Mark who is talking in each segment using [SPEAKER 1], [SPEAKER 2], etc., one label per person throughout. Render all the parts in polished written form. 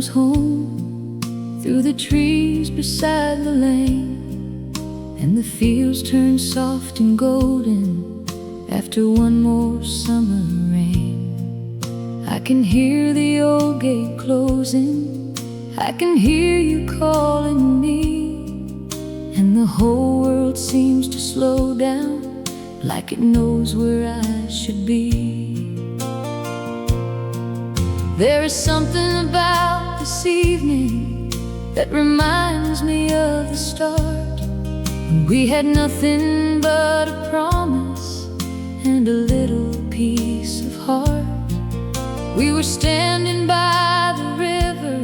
[SPEAKER 1] comes home through the trees beside the lane, and the fields turn soft and golden after one more summer rain. I can hear the old gate closing, I can hear you calling me, and the whole world seems to slow down, like it knows where I should be. There is something about this evening that reminds me of the start, when we had nothing but a promise and a little piece of heart. We were standing by the river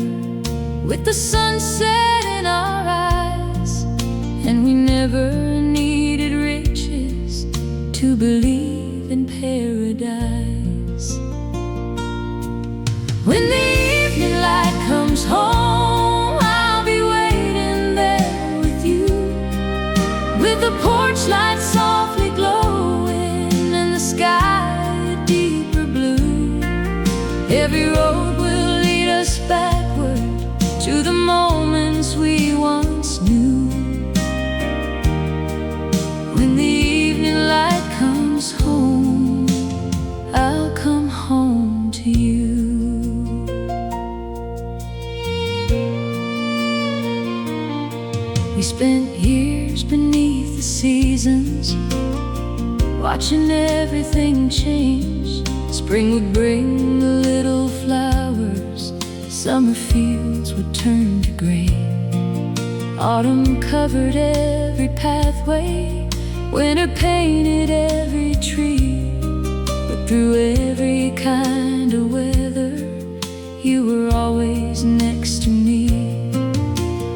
[SPEAKER 1] with the sunset in our eyes, and we never needed riches to believe in paradise. When the evening light comes home, I'll be waiting there with you, with the porch light softly glowing and the sky a deeper blue. Every road will lead us backward to the moments we once knew. When the evening light comes home, I'll come home to you. We spent years beneath the seasons, watching everything change. Spring would bring the little flowers, summer fields would turn to grain. Autumn covered every pathway, winter painted every tree. But through every kind of weather, you were always next to me.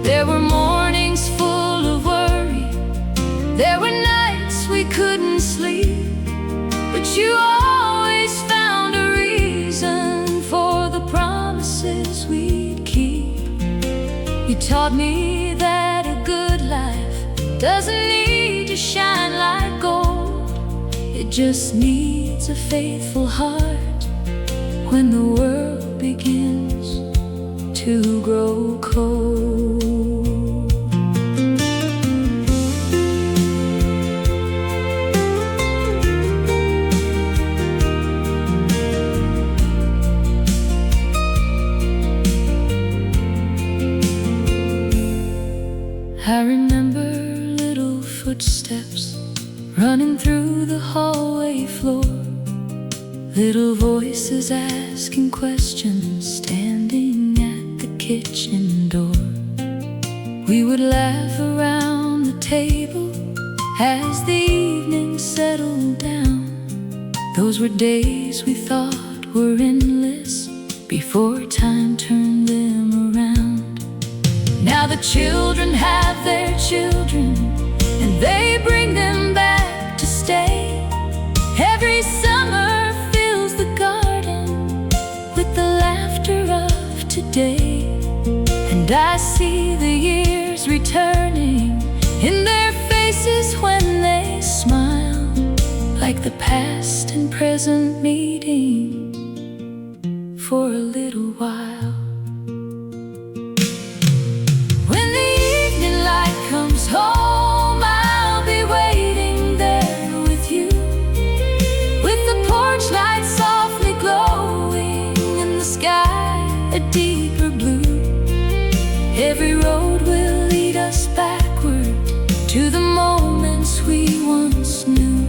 [SPEAKER 1] There were mornings full of worry, there were nights we couldn't sleep, but you always found a reason for the promises we'd keep. You taught me that a good life doesn't need to shine like gold, it just needs a faithful heart when the world begins to grow cold. I remember little footsteps running through the hallway floor, little voices asking questions, standing at the kitchen door. We would laugh around the table as the evening settled down. Those were days we thought were endless before time turned them around. Now the children have their children, and they bring them back to stay. Every summer fills the garden with the laughter of today, and I see the years returning in their faces when they smile, like the past and present meeting for a little while. When the evening light comes home, I'll be waiting there with you, with the porch light softly glowing and the sky a deeper blue. Every road will lead us backward to the moments we once knew.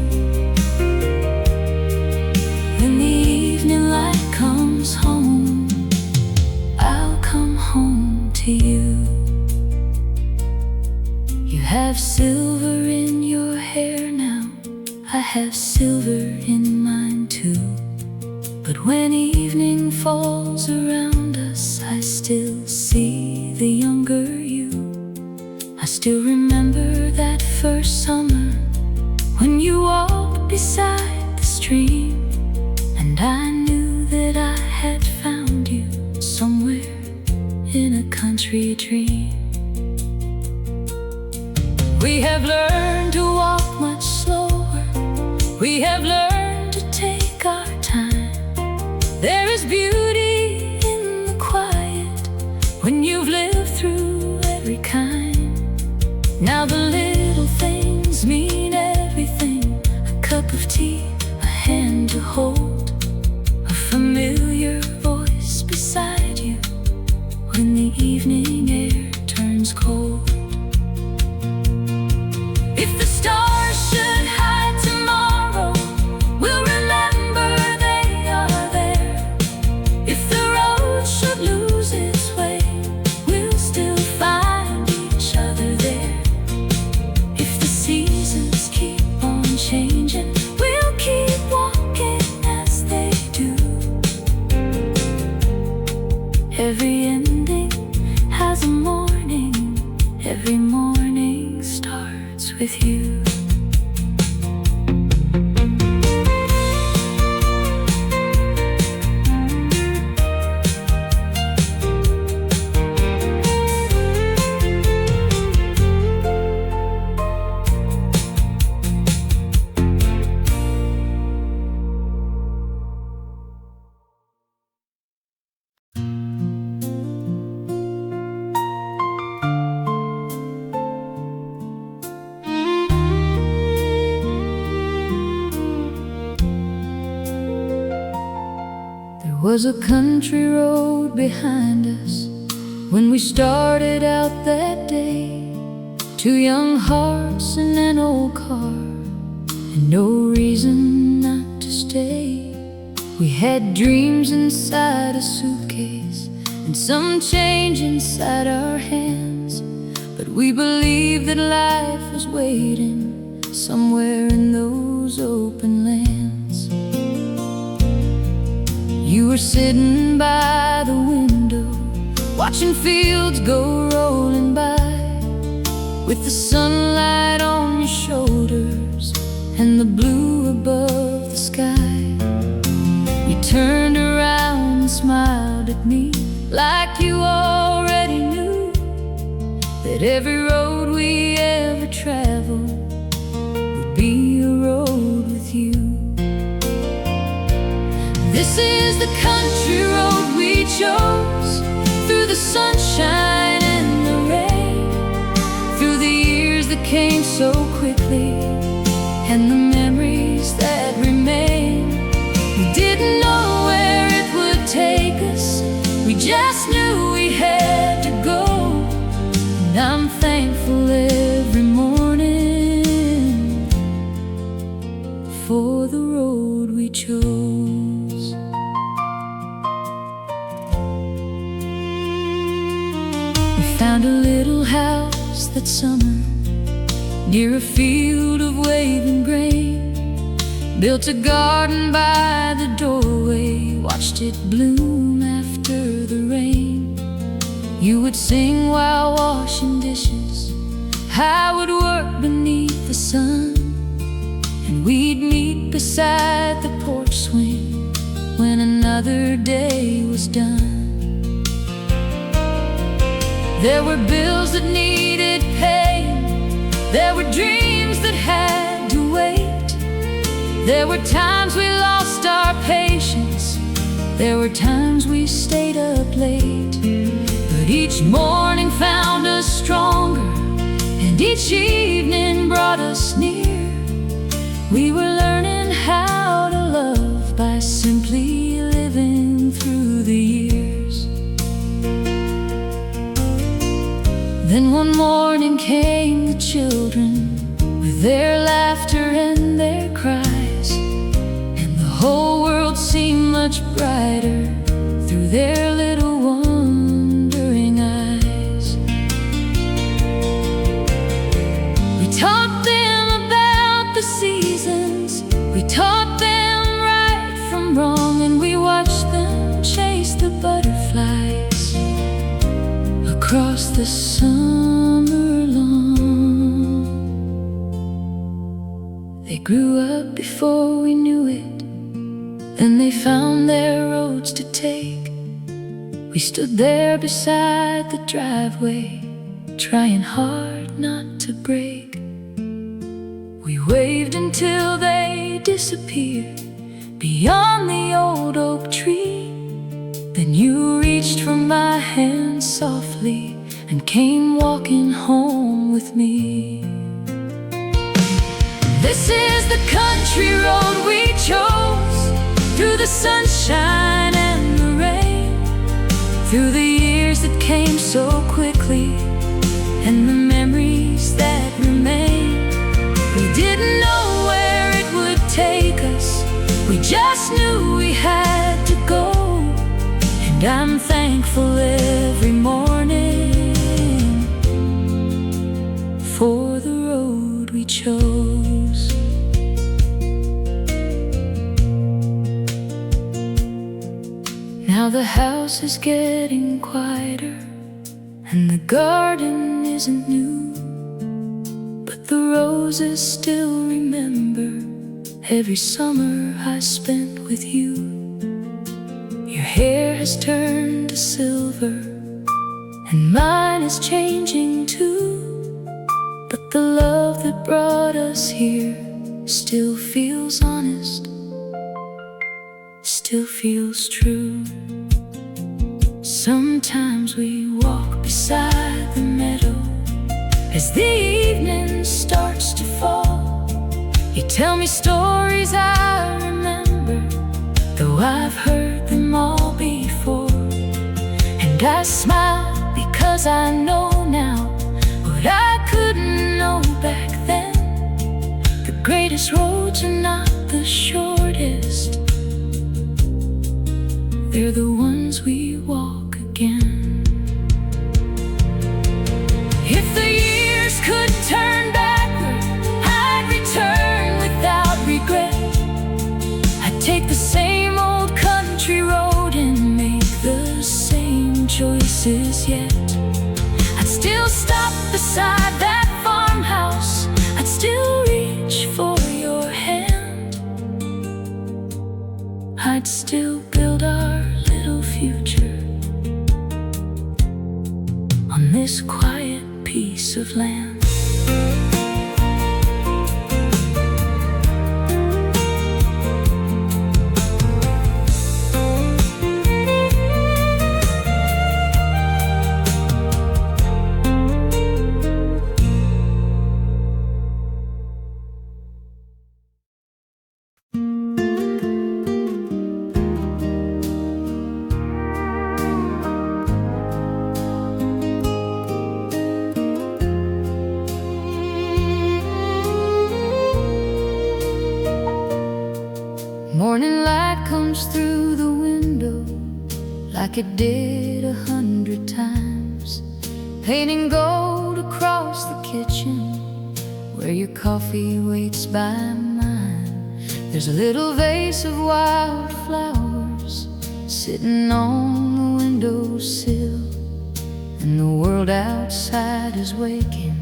[SPEAKER 1] When the evening light comes home, I'll come home to you. You have silver in your hair now, I have silver in mine too. But when evening falls around us, I still see the younger you. I still remember that first summer when you walked beside the stream, and I knew that I had found you somewhere in a country dream. We have learned to walk much slower, we have learned to take our time. There is beauty in the quiet the evening air turns cold. If the stars should hide tomorrow, we'll remember they are there. If the road should lose its way, we'll still find each other there. If the seasons keep on changing, we'll keep walking as they do. Every ending has a morning. Every morning starts with you. There was a country road behind us when we started out that day. Two young hearts in an old car, and no reason not to stay. We had dreams inside a suitcase and some change inside our hands, but we believed that life was waiting somewhere in those open lands. You were sitting by the window, watching fields go rolling by, with the sunlight on your shoulders and the blue above the sky. You turned around and smiled at me like you already knew that every road we ever traveled would be a road with you. This is the country road we chose, through the sunshine and the rain, through the years that came so quickly and the memories that remain. We didn't know where it would take us, we just knew we had to go. And I'm thankful every morning for the road we chose. Found a little house that summer near a field of waving grain, built a garden by the doorway, watched it bloom after the rain. You would sing while washing dishes, I would work beneath the sun, and we'd meet beside the porch swing when another day was done. There were bills that needed paying, there were dreams that had to wait. There were times we lost our patience, there were times we stayed up late. But each morning found us stronger, and each evening brought us near. We were learning how to love by simply living through the years. Then one morning came the children, with their laughter and their cries, and the whole world seemed much brighter through their little wondering eyes. We taught them about the seasons, we taught them right from wrong, and we watched them chase the butterflies across the summer lawn. They grew up before we knew it, then they found their roads to take. We stood there beside the driveway, trying hard not to break. We waved until they disappeared beyond the old oak tree. Then you reached for my hand softly and came walking home with me. This is the country road we chose, through the sunshine and the rain, through the years years that came so quickly, and the memories that remain. We didn't know where it would take us, we just knew we had to go. And I'm thankful every morning for the road we chose. Now the house is getting quieter, and the garden isn't new, but the roses still remember every summer I spent with you. Your hair has turned to silver, and mine is changing too, but the love that brought us here still feels honest, still feels true. Sometimes we walk beside the meadow as the evening starts to fall. You tell me stories I remember, though I've heard them all before. And I smile because I know now what I couldn't know back then. The greatest roads are not the shortest, they're the ones we walk again. If the years could turn backward, I'd return without regret. I'd take the same old country road and make the same choices yet. I'd still stop beside that farmhouse, I'd still reach for your hand, I'd still build our little future on this quiet piece of land. Morning light comes through the window like it did 100 times, painting gold across the kitchen where your coffee waits by mine. There's a little vase of wild flowers sitting on the windowsill, and the world outside is waking,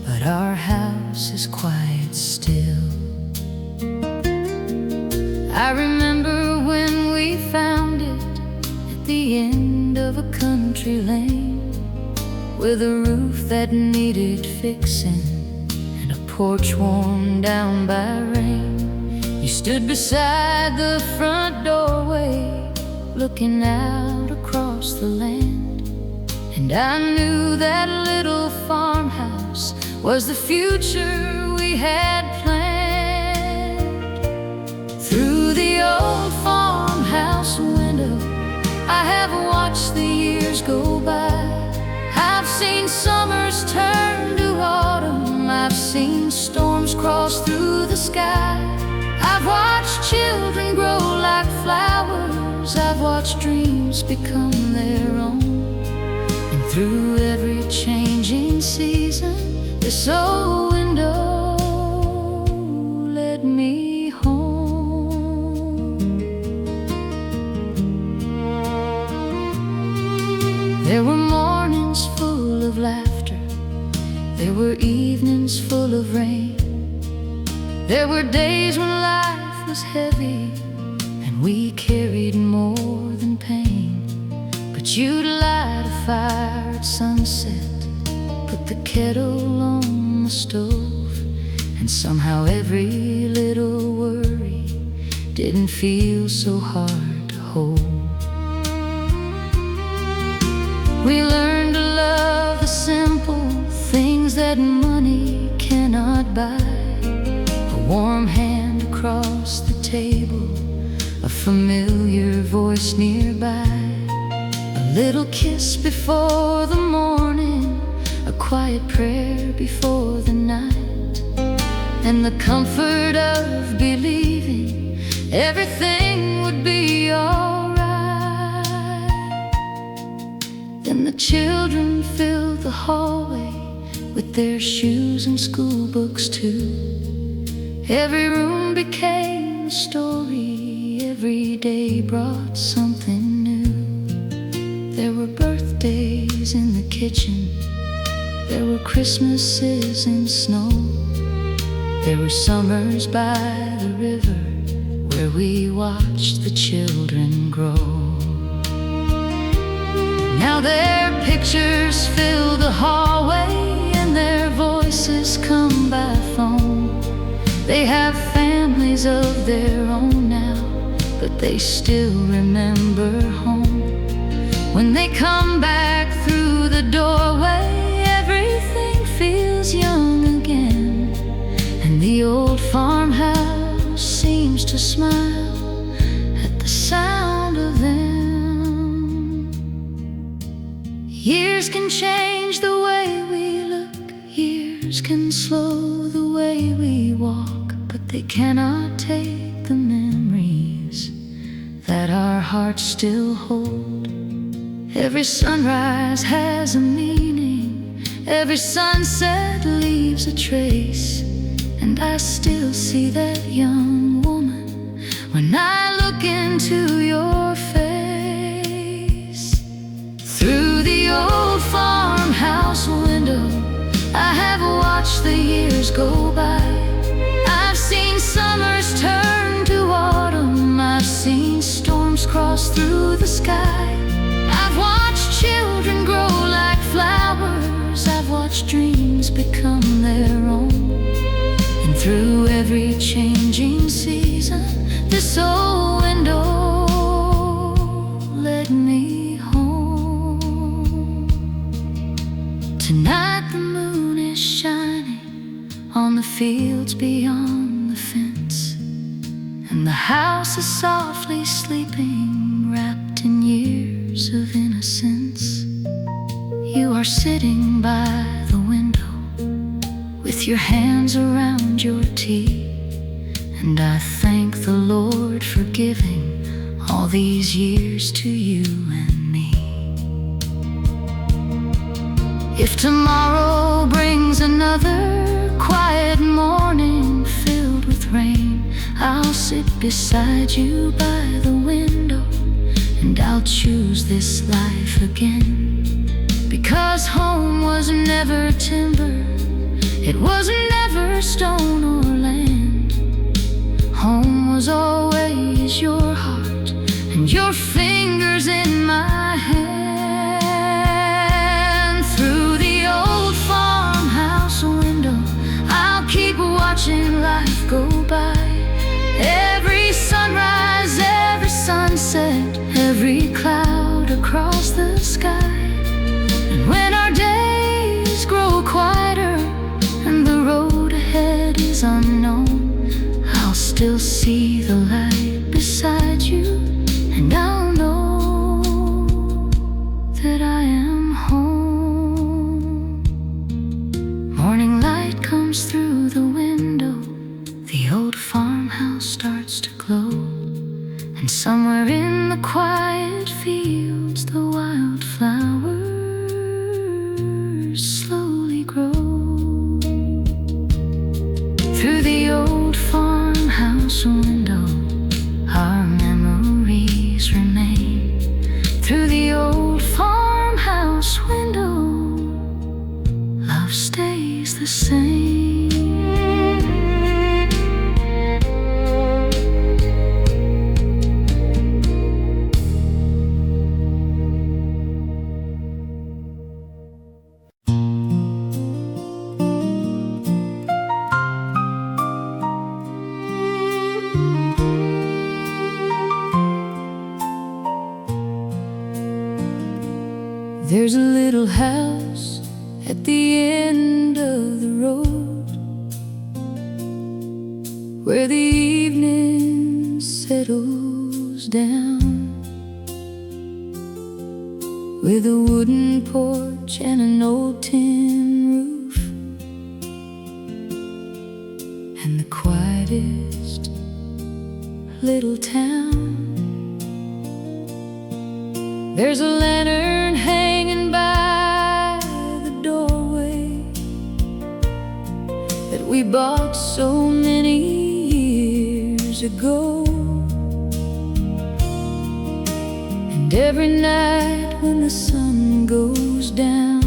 [SPEAKER 1] but our house is quiet still. I remember when we found it at the end of a country lane, with a roof that needed fixing and a porch worn down by rain. You stood beside the front doorway, looking out across the land, and I knew that little farmhouse was the future we had planned. Through the old farmhouse window, I have watched the years go by. I've seen summers turn to autumn, I've seen storms cross through the sky. I've watched children grow like flowers, I've watched dreams become their own. And through every changing season, this old window led me home. There were mornings full of laughter, there were evenings full of rain. There were days when life was heavy and we carried more than pain. But you'd light a fire at sunset, put the kettle on the stove, and somehow every little worry didn't feel so hard to hold. We learned to love the simple things that money cannot buy. A warm hand across the table, a familiar voice nearby, a little kiss before the morning, a quiet prayer before the night, and the comfort of believing everything would be alright. Then the children filled the hallway with their shoes and school books too. Every room became a story, every day brought something new. There were birthdays in the kitchen, there were Christmases in snow, there were summers by the river where we watched the children grow. Now their pictures fill the hallway and their voices come by phone. They have families of their own now, but they still remember home. When they come back through the doorway, everything feels young again, and the old farmhouse seems to smile at the sound of them. Years can change the way we look, years can slow the way we walk, but they cannot take the memories that our hearts still hold. Every sunrise has a meaning, every sunset leaves a trace, and I still see that young woman when I look into your face. Through the old farmhouse window, I have watched the years go by. I've seen summers turn to autumn, I've seen storms cross through the sky. I've watched children grow like flowers, I've watched dreams become their own. And through every changing season, this old window led me home. Tonight the moon is shining on the fields beyond the fence, and the house is softly sleeping, wrapped in years of innocence. You are sitting by the window with your hands around your tea, and I thank the Lord for giving all these years to you and me. If tomorrow brings another quiet morning filled with rain, I'll sit beside you by the window, and I'll choose this life again. Because home was never timber, it was never stone or land. Home was always your heart and your fingers in my hand. Through the old farmhouse window, I'll keep watching life go by. Every sunrise, every sunset, every cloud across the sky. And when our days grow quieter and the road ahead is unknown, I'll still see the light beside you, and I'll know that I am home. Morning light comes through the window, the old farmhouse starts to glow, and somewhere in the quiet fields the wildflowers slowly grow. Through the old farmhouse window, our memories remain. Through the old farmhouse window, love stays the same. There's a little house at the end of the road, where the evening settles down. with a wooden porch and an old tin roof, and the quietest little town. There's a lantern hanging by the doorway that we bought so many years ago. And every night when the sun goes down,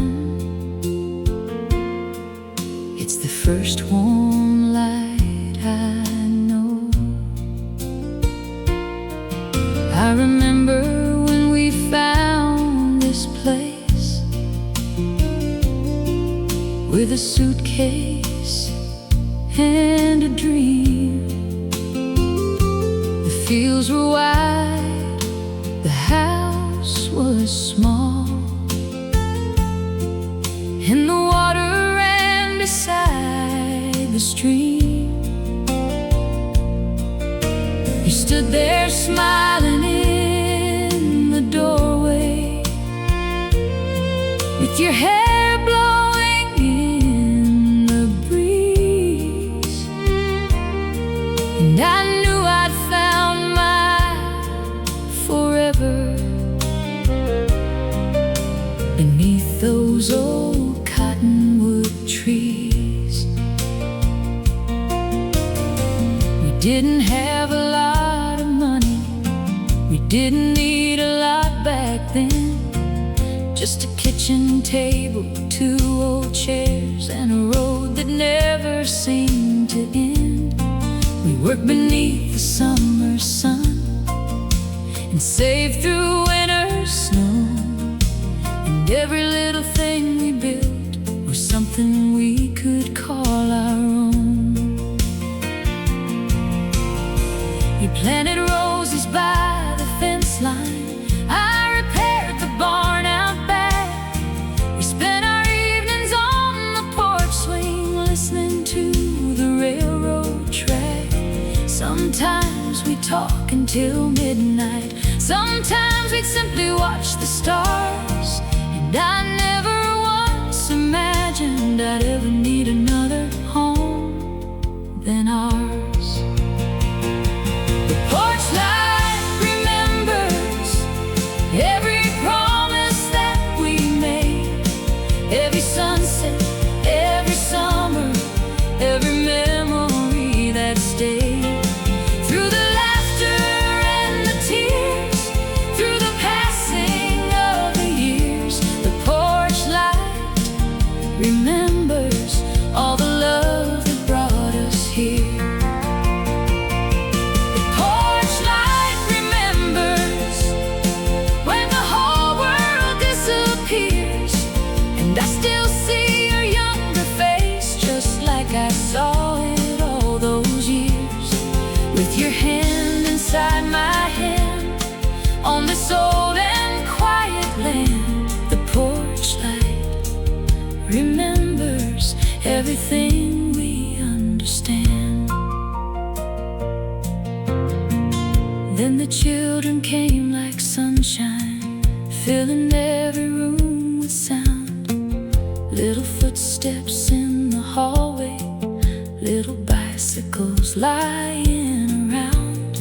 [SPEAKER 1] it's the first warm light I know. I remember when we found this place with a suitcase and a dream. The fields were wide, the house was small, and the water ran beside the stream. You stood there smiling in the doorway, with your hair blowing in the breeze, and I knew I'd found my forever beneath those old cottonwood trees. We didn't have a lot of money, we didn't need a lot back then. Just a kitchen table, 2 old chairs, and a road that never seemed to end. We worked beneath the summer sun and saved through winter snow, and every little thing we built was something we could call our own. You planted roses by the fence line, I repaired the barn out back. We spent our evenings on the porch swing, listening to the railroad track. Sometimes we'd talk until midnight, sometimes we'd simply watch the stars, and I never once imagined I'd ever need another home than ours. The porchlight remembers every promise that we made, every sunset, every summer, every memory that stayed. Through the laughter and the tears, through the passing of the years, the porchlight remembers all the love that brought us here. The porchlight remembers when the whole world disappears, and I still see your younger face, just like I saw it all those years. With your hand inside my hand, on this old and quiet land, the porchlight remembers everything we understand. Then the children came like sunshine, filling every room with sound. Little footsteps in the hallway, little bicycles lying around.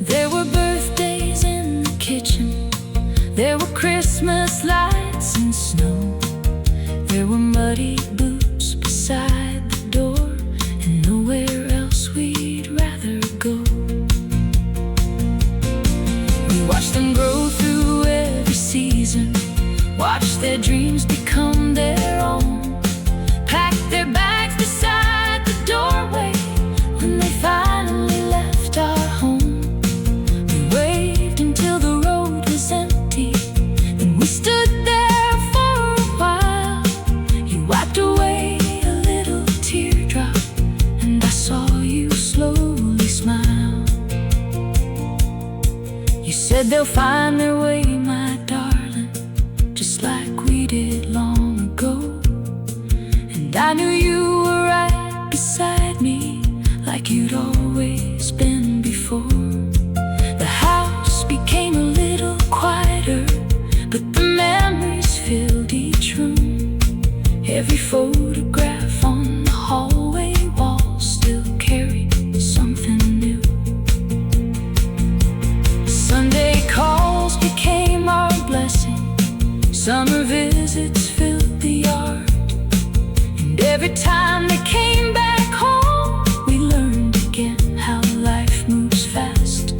[SPEAKER 1] There were birthdays in the kitchen, there were Christmas lights and snow, there were muddy boots beside the door, and nowhere else we'd rather go. We watched them grow through every season, watched their dreams become their own, packed their bags beside the doorway when they finally left our home. We waved until the road was empty, then we stood there for a while. You wiped away a little teardrop, and I saw you slowly smile. You said they'll find their way, my darling, just like we did long ago. And I knew you were right beside me, like you'd always been before. The house became a little quieter, but the memory visits filled the yard, and every time they came back home, we learned again how life moves fast.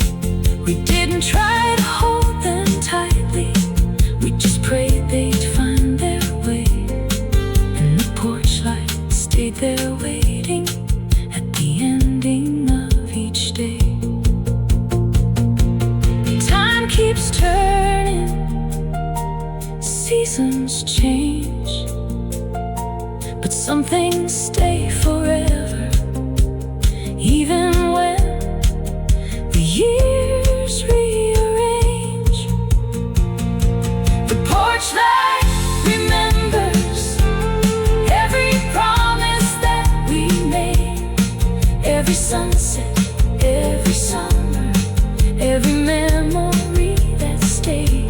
[SPEAKER 1] We didn't try to hold them tightly, we just prayed they'd find their way. And the porch light stayed there waiting at the ending of each day. Time keeps turning, seasons change, but some things stay forever, even when the years rearrange. The porch light remembers every promise that we made, every sunset, every summer, every memory that stayed.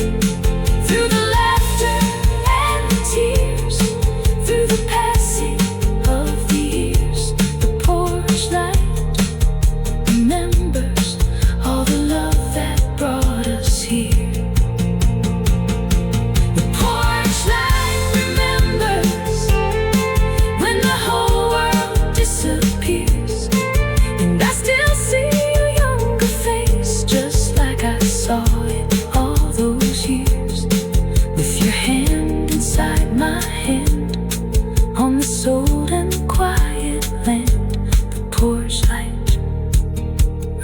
[SPEAKER 1] Through the laughter and the tears, through the passing of the years, the porch light remembers all the love that brought us here. The porch light remembers when the whole world disappears, and I still see your younger face, just like I saw it all those years. With your hand inside my hand, on this old and quiet land, the porch light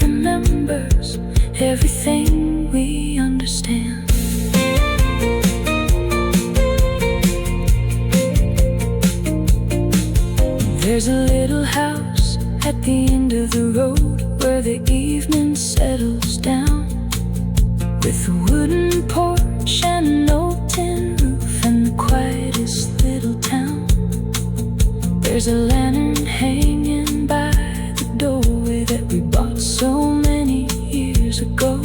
[SPEAKER 1] remembers everything we understand. There's a little house at the end of the road where the evening settles down, with a wooden porch and an old tin roof and the quietest little town. There's a lantern hanging by the doorway that we bought so many years ago,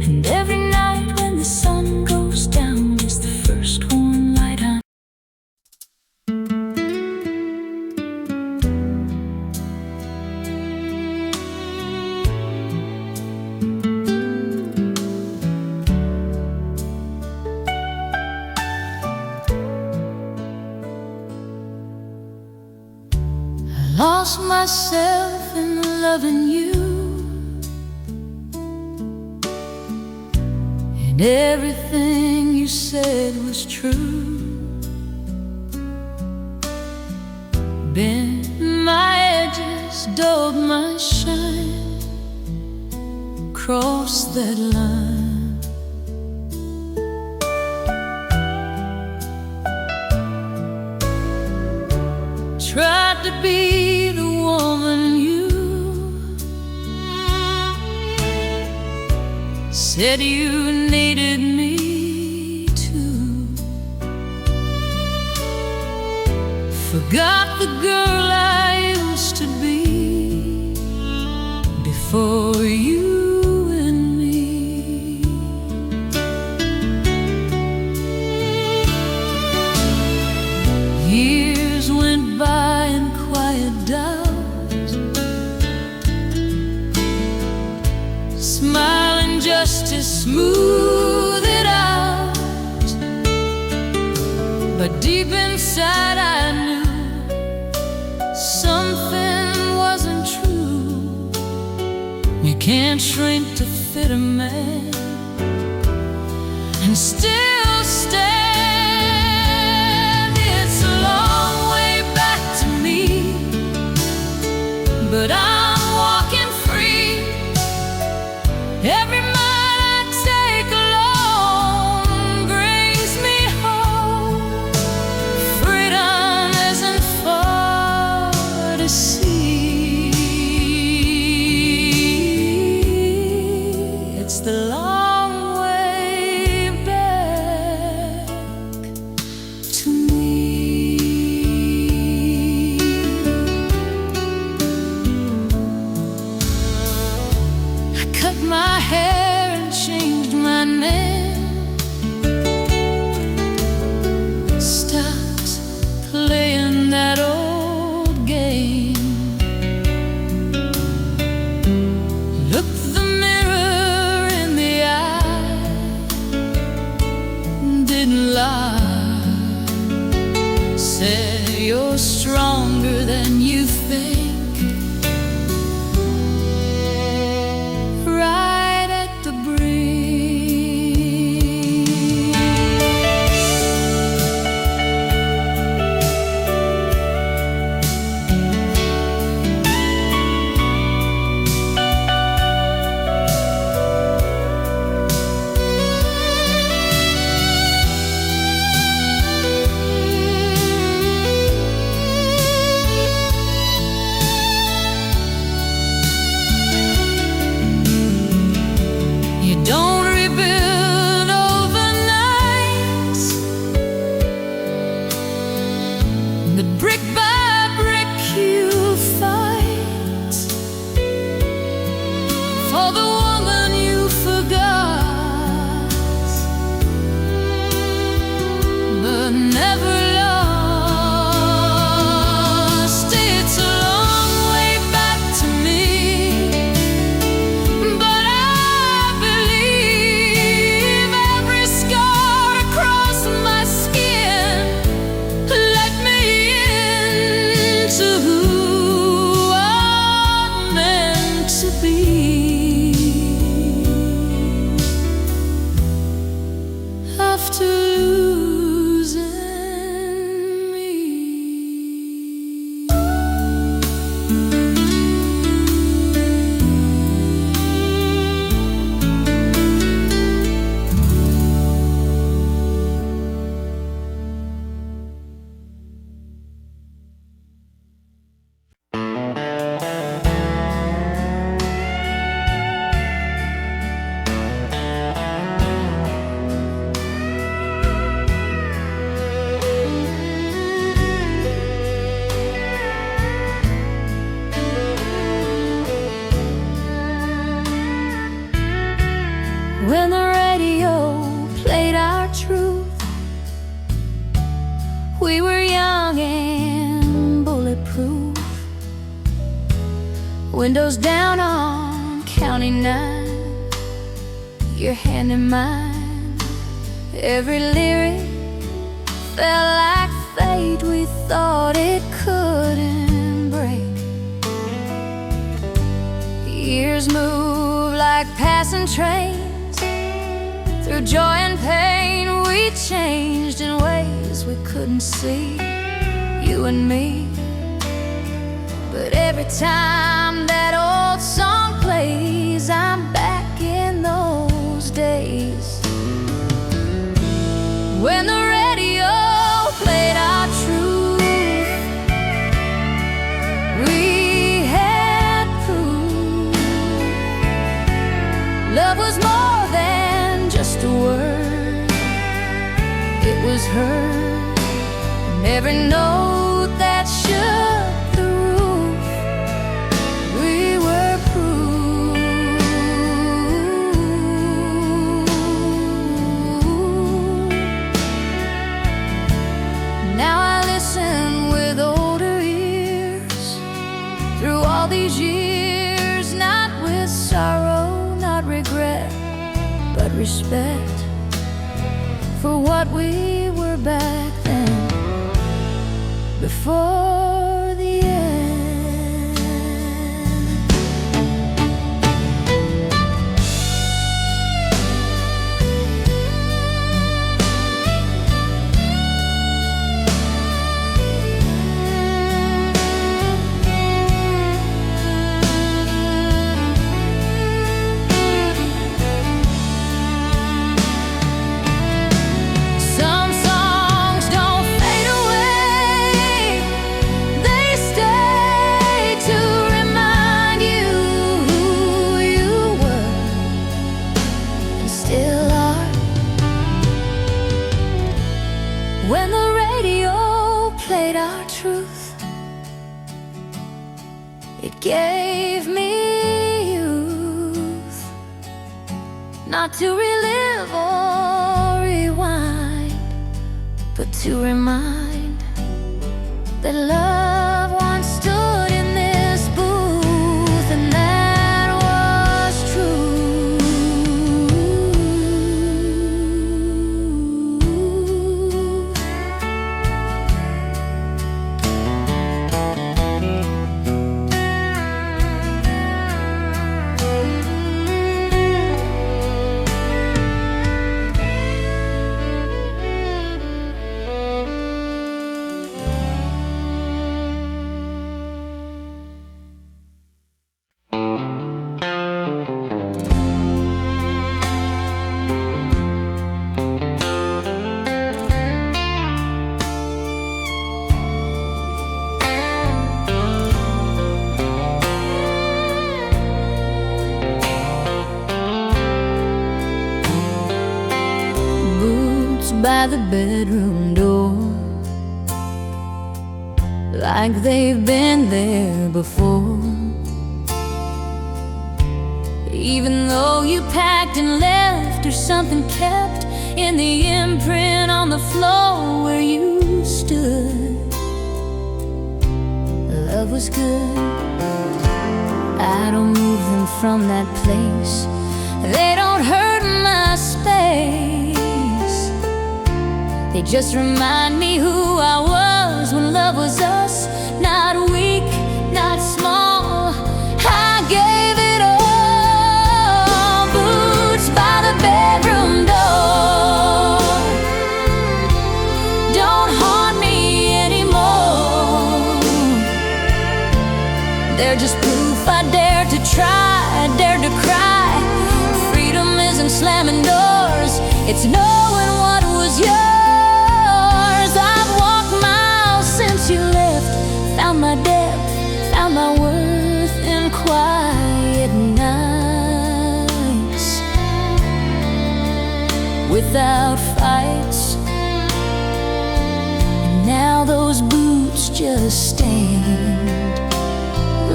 [SPEAKER 1] and every night when the sun goes down is the first one light on. Lost myself in loving you, and everything you said was true. Bent my edges, dulled my shine, crossed that line. Tried to be the woman you said you needed me to. Forgot the girl I used to be before you and me. Years went by in quiet doubt, smiling just to smooth it out. But deep inside I knew something wasn't true. You can't shrink to fit a man and still stand. It's a long way back to me, but I'm walking free. Every mile I take alone brings me home. Freedom isn't far to see. It's the long said you're stronger than you think. Right at the when the radio played our truth. We were young and bulletproof. Windows down on County 9, your hand in mine. Every lyric felt like fate. We thought it couldn't break. Years move like passing trains. Through joy and pain we changed in ways we couldn't see, you and me. But every time that old song plays, I'm back in those days when the radio played our truth. We had proof love was more than just a word. It was heard in every note that shook the roof. We were proof. Now I listen with older ears through all these years, not with sorrow, not regret, but respect for what we were back then, before the end. When the radio played our truth, it gave me youth, not to relive or rewind, but to remind that love once stood in this booth, and that was true. by the bedroom door, like they've been there before. Even though you packed and left, or something kept in the imprint on the floor where you stood. Love was good. I don't move them from that place. They don't hurt my space. They just remind me who I was when love was us. Not weak, not small, I gave it all. Boots by the bedroom door don't haunt me anymore. They're just proof I dare to try, I dare to cry. Freedom isn't slamming doors, it's knowing what was yours. I've walked miles since you left, found my depth, found my worth in quiet nights, without fights. And now those boots just stand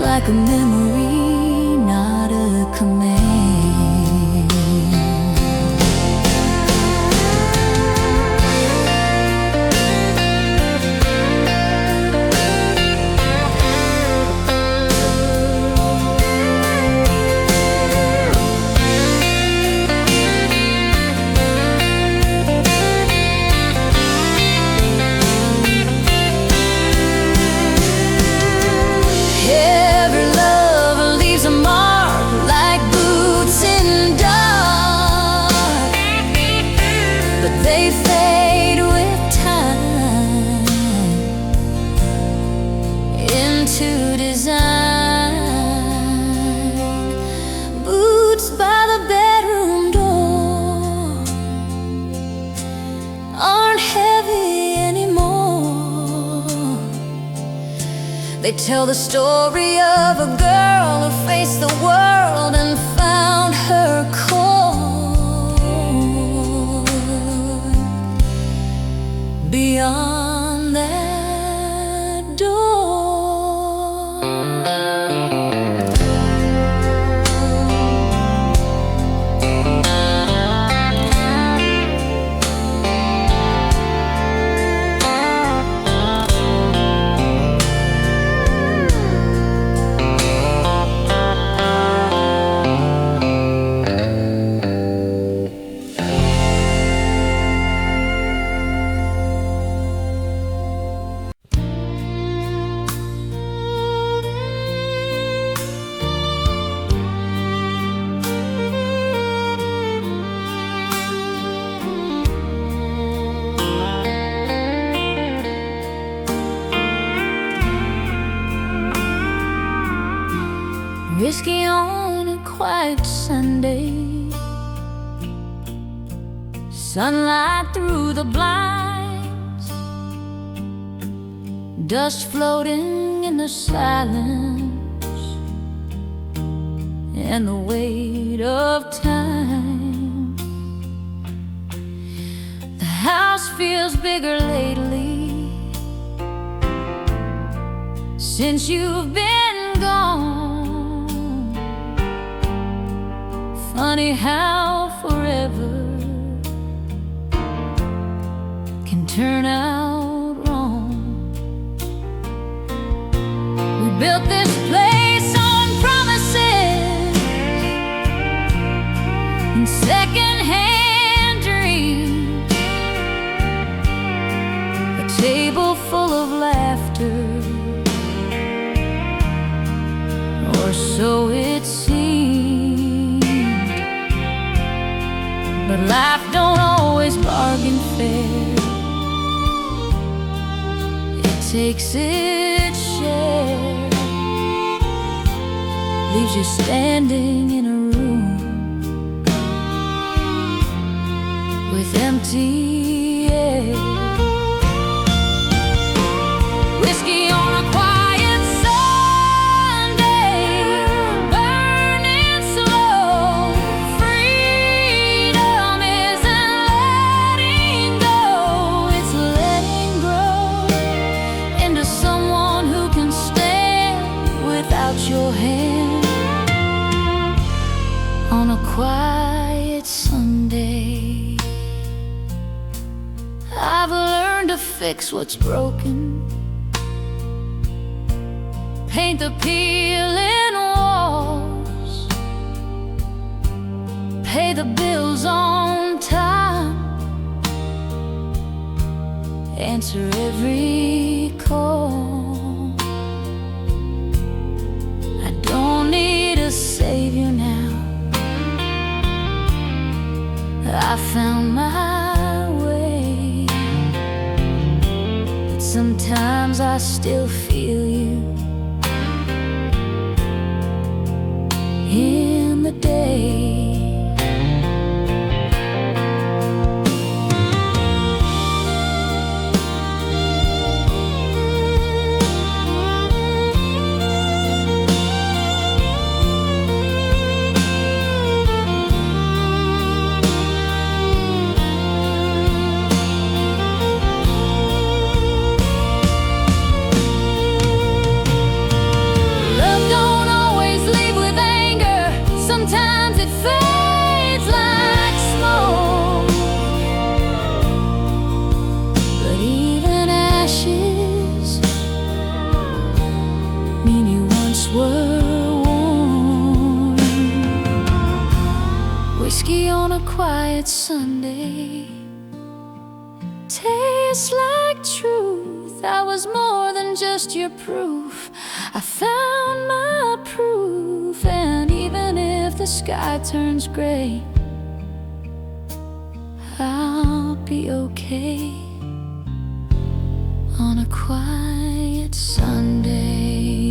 [SPEAKER 1] like a memory, not a command. They fade with time into design. Boots by the bedroom door aren't heavy anymore. They tell the story of a girl who faced the world and found her core. Beyond that door. Whiskey on a quiet Sunday, sunlight through the blinds, dust floating in the silence, and the weight of time. The house feels bigger lately since you've been gone. Funny how forever can turn out wrong. We built this place on promises and second-hand dreams, a table full of laughter, or so it seems. But life don't always bargain fair. It takes its share, leaves you standing in a room with empty air. Whiskey on a quiet Sunday, burning slow. Freedom isn't letting go. fix what's broken, paint the peeling walls, pay the bills on time, answer every call. I don't need a savior now, I found my way. But sometimes I still feel you in the day. Sometimes it fades like smoke, but even ashes mean you once were warm. Whiskey on a quiet Sunday tastes like truth. I was more than just your proof, I found my proof. And even if the sky turns gray, I'll be okay on a quiet Sunday.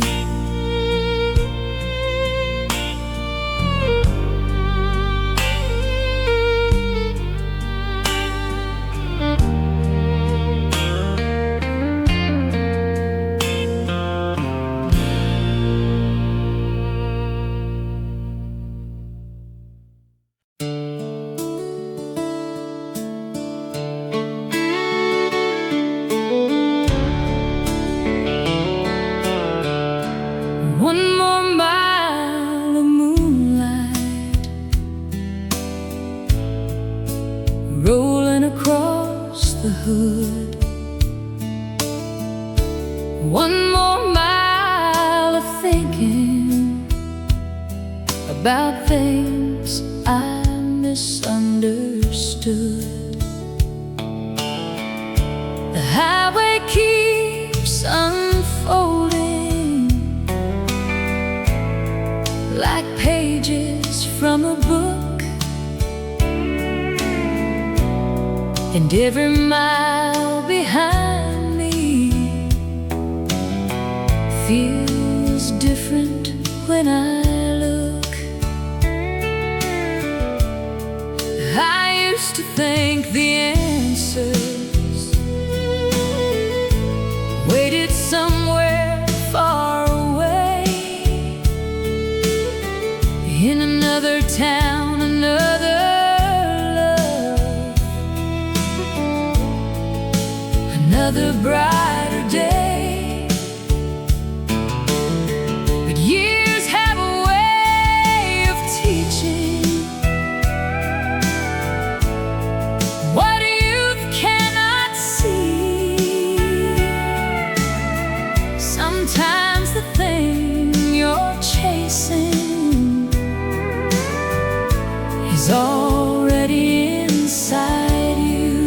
[SPEAKER 1] One more mile of moonlight rolling across the hood. One more mile of thinking about things I misunderstood. The highway keeps unfolding like pages from a book, and every mile behind me feels different when I look. I used to think the answers waited somewhere far away, in another town, another love, another brighter day. But years have a way of teaching what youth cannot see. Sometimes the thing you're chasing is already inside you.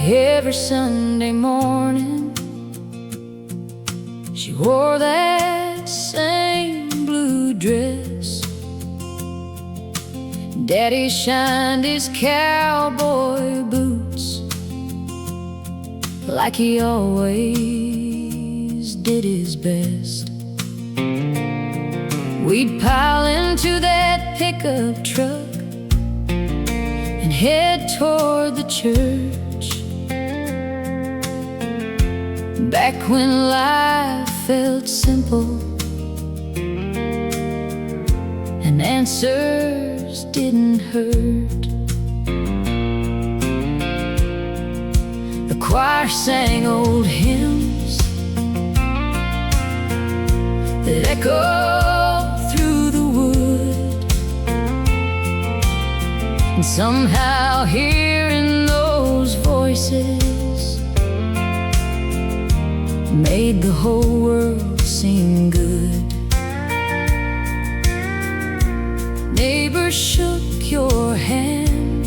[SPEAKER 1] Every Sunday morning she wore that same blue dress. Daddy shined his cowboy boots like he always did his best. We'd pile into that pickup truck and head toward the church. Back when life felt simple and answers didn't hurt. The choir sang old hymns that echoed through the wood, and somehow hearing those voices made the whole world seem good. Neighbors shook your hand,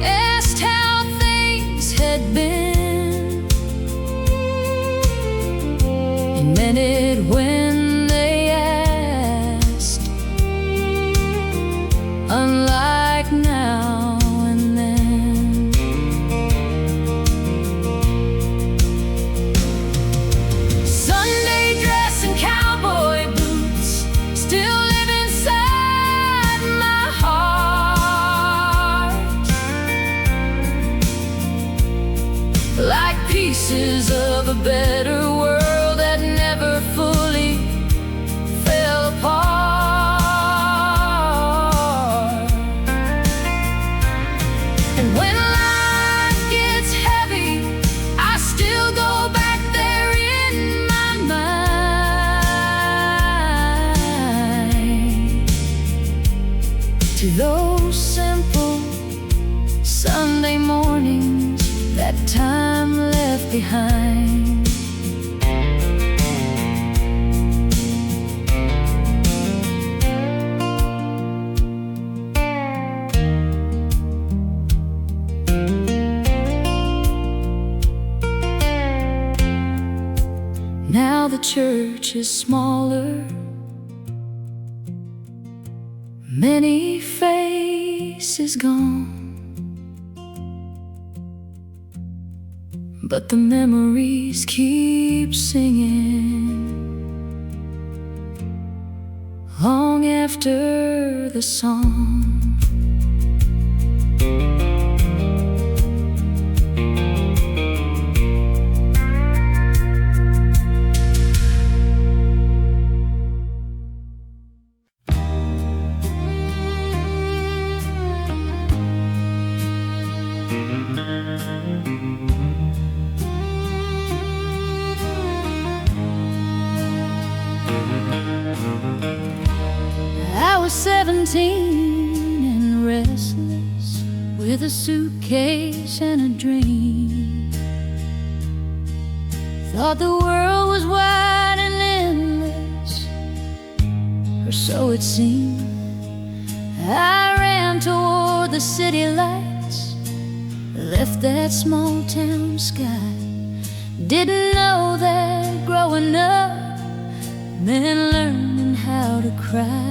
[SPEAKER 1] asked how things had been, and meant it when they asked, unlike now and then. Sunday dress and cowboy boots still live inside my heart, like pieces of a better world that never fully fell apart. And when life gets heavy, I still go back there in my mind to those simple Sunday mornings that time left behind. Now the church is smaller, many faces gone, but the memories keep singing long after the song. I was 17 and restless, with a suitcase and a dream. Thought the world was wide and endless, or so it seemed. I ran toward the city lights, left that small town sky. Didn't know that growing up meant learning how to cry.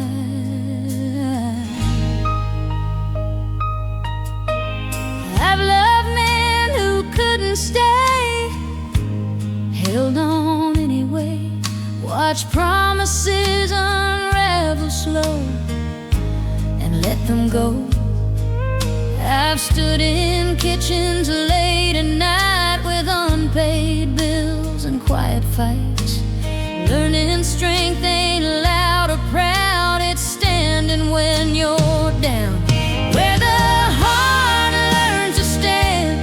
[SPEAKER 1] I've loved men who couldn't stay, held on anyway, watched promises unravel slow and let them go. I've stood in kitchens late at night with unpaid bills and quiet fights, learning strength ain't loud or proud, it's standing when you're down. Where the heart learns to stand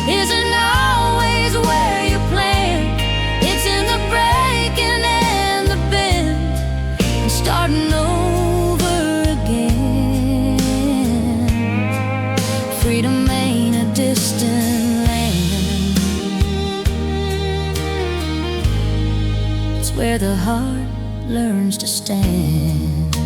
[SPEAKER 1] isn't always where you plan. It's in the breaking and the bend, and starting over again. Freedom ain't a distant land. where the heart learns to stand.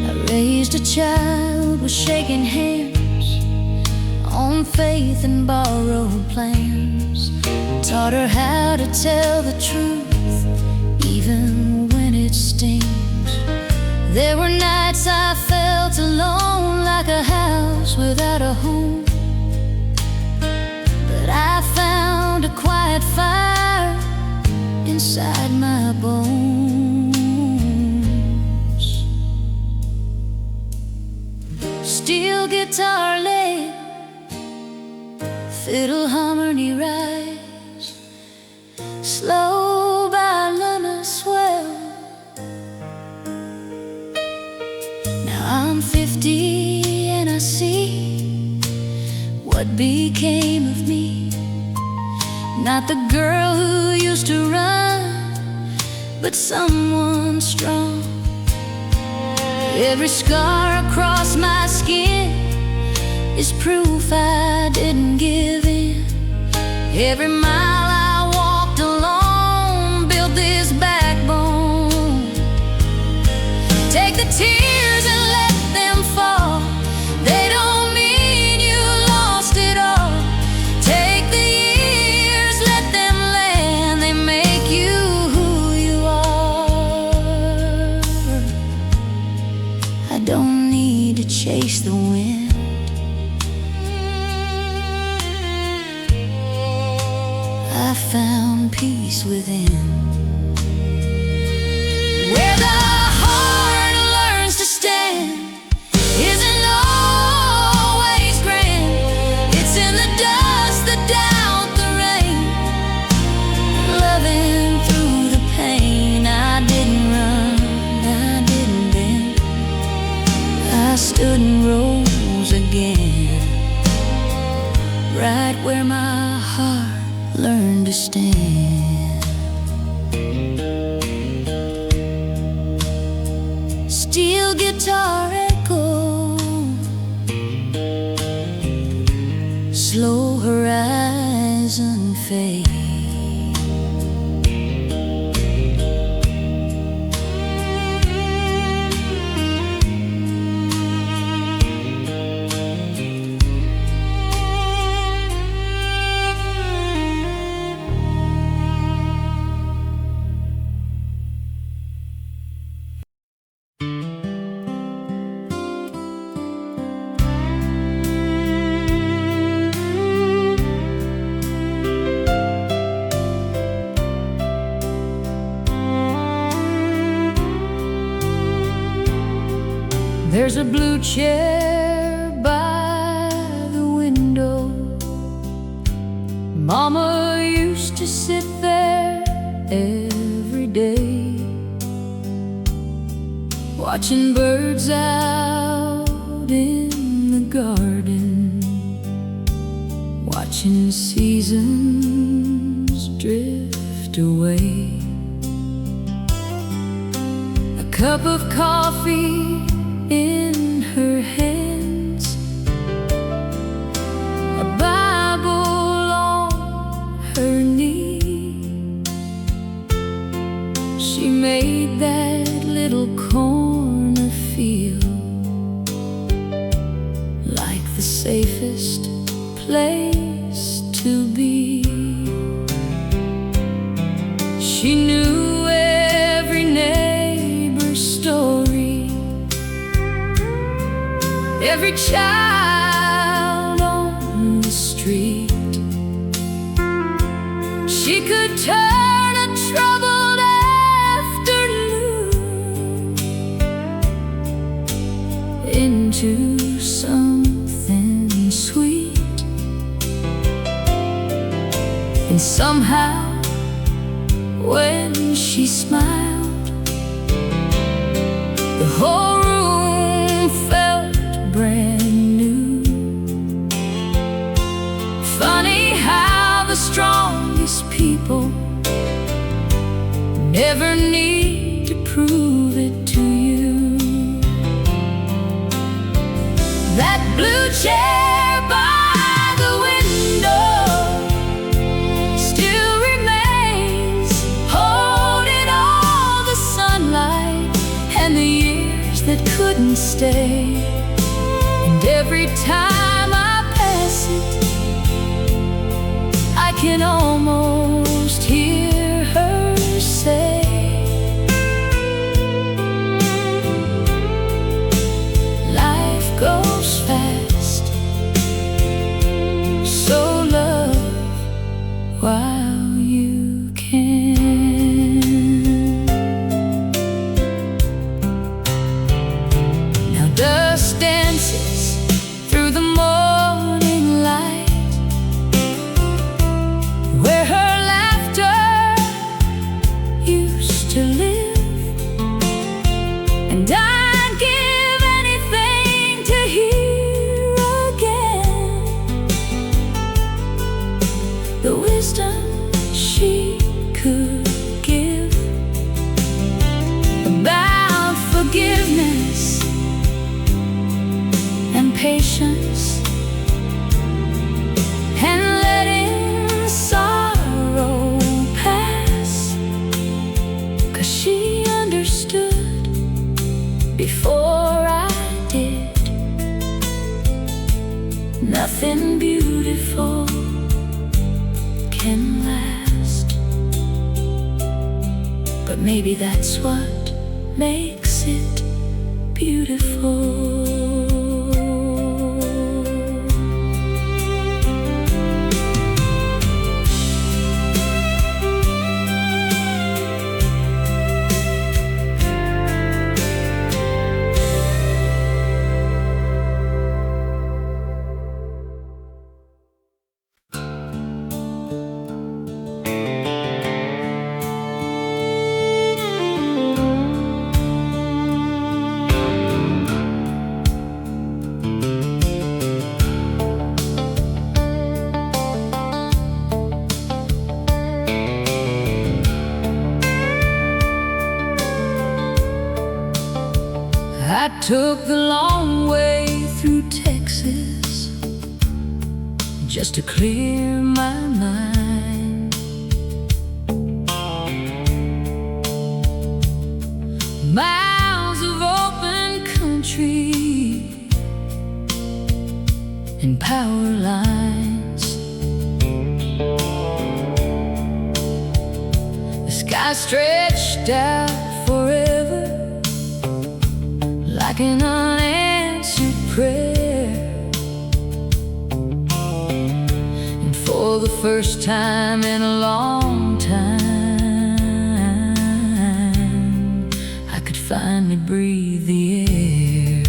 [SPEAKER 1] I raised a child with shaking hands on faith and borrowed plans. Taught her how to tell the truth even when it stings. There were nights I felt alone, like a house without a home. But I found a quiet fire inside my bones. Steel guitar led, fiddle harmony rise, slow violin swell. Now I'm 50 and I see what became of me. Not the girl who used to run, but someone strong. Every scar across my skin is proof I didn't give in. Every mile I walked alone built this backbone. Take the tears and let them fall. They don't mean you lost it all. Take the years, let them land. They make you who you are. I don't need to chase the wind. I found peace within. Where the heart learns to stand isn't always grand. It's in the dust, the doubt, the rain. Loving through the pain. I didn't run, I didn't bend. I stood and rose again, right where my heart learn to stand. Steel guitar echo, slow horizon fade. There's a blue chair by the window. Mama used to sit there every day, watching birds out in the garden, watching seasons drift away. A cup of coffee in her hands, a Bible on her knee. She made that little corner feel like the safest place to be. She knew every neighbor's story, every child on the street. She could turn a troubled afternoon into something sweet. And somehow, when she smiled, the whole room felt brand new. Funny how the strongest people never need to prove it to you. That blue chair by the window stay. And every time I pass it, I can almost hear her say, life goes fast, so love while you can. Now dust dances through the morning light, where her laughter used to live, and I'd give anything to hear again the wisdom she could give about forgiveness and patience, and letting sorrow pass. 'Cause she understood before I did. Nothing beautiful can last, but maybe that's what makes it beautiful. I took the long way through Texas just to clear my mind. Miles of open country and power lines. The sky stretched out forever like an unanswered prayer. And for the first time in a long time, I could finally breathe the air.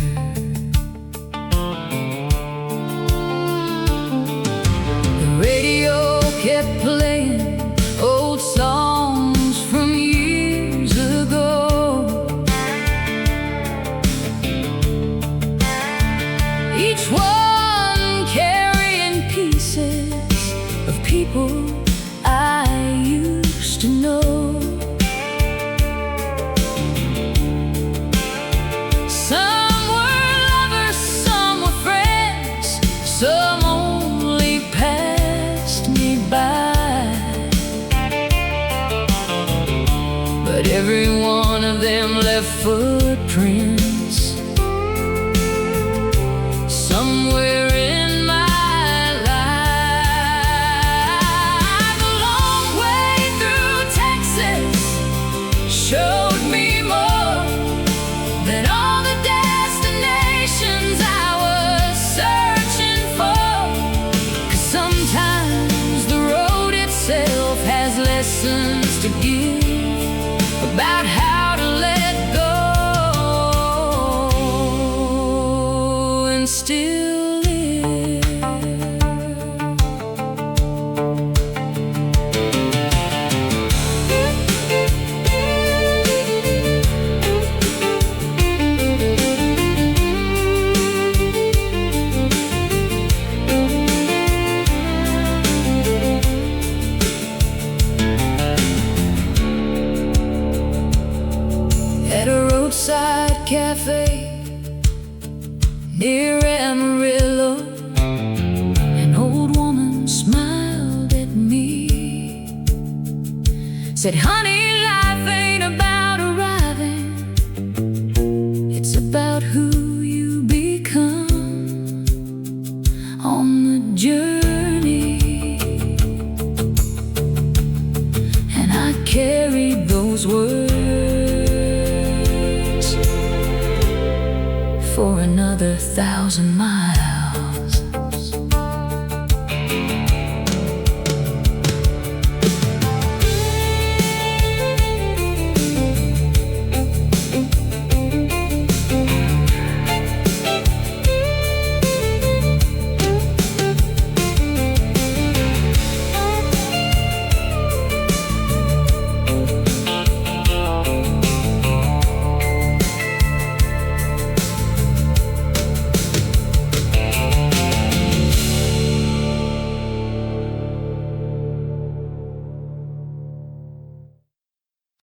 [SPEAKER 1] The radio kept playing old songs from years ago. Each one carrying pieces of people I used to know. Some were lovers, some were friends, some only passed me by. But every one of them left footprints somewhere in my life. A long way through Texas showed me more than all the destinations I was searching for. 'Cause sometimes the road itself has lessons to give about how to let go and still live. At a roadside cafe near Amarillo, an old woman smiled at me, said, "Honey, life ain't about arriving, it's about who 1,000 miles.